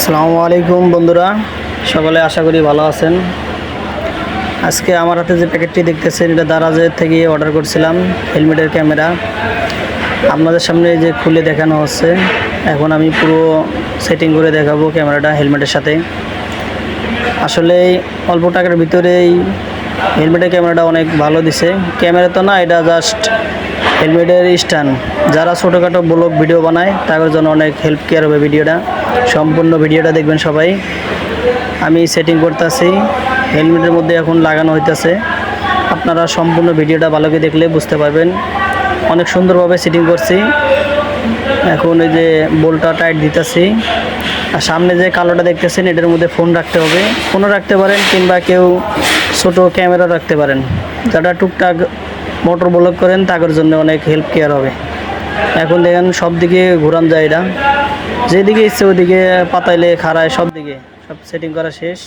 আসসালামু আলাইকুম বন্ধুরা, সকলে আশা করি ভালো আছেন। আজকে আমার হাতে যে প্যাকেটটি দেখতেছেন, এটা দারাজের থেকে অর্ডার করছিলাম হেলমেটের ক্যামেরা। আপনাদের সামনে যে খুলে দেখানো হচ্ছে, এখন আমি পুরো সেটিং করে দেখাবো ক্যামেরাটা হেলমেটের সাথে। আসলে অল্প টাকার ভিতরেই হেলমেটের ক্যামেরাটা অনেক ভালো দিছে। ক্যামেরা তো না, এটা জাস্ট হেলমেটের স্ট্যান্ড। যারা ছোটোখাটো ব্লগ ভিডিও বানায় তাদের জন্য অনেক হেল্প কেয়ার হবে ভিডিওটা। সম্পূর্ণ ভিডিওটা দেখবেন সবাই। আমি সেটিং করতেছি, হেলমেটের মধ্যে এখন লাগানো হইতেছে। আপনারা সম্পূর্ণ ভিডিওটা ভালো করে দেখলে বুঝতে পারবেন। অনেক সুন্দরভাবে সেটিং করছি। এখন এই যে বোল্টটা টাইট দিতেছি। আর সামনে যে কালোটা দেখতেছেন, এটার মধ্যে ফোন রাখতে হবে। ফোনও রাখতে পারেন, কিংবা কেউ ছোট ক্যামেরা রাখতে পারেন। যারা টুকটাক মোটর ব্লগ করেন তাদের জন্য অনেক হেল্প কেয়ার হবে। এখন দেখেন সব দিকে ঘোরান যায়, এটা যেদিকে ইচ্ছে ওদিকে পাতাইলে খাড়ায়, সব দিকে সব সেটিং করা শেষ।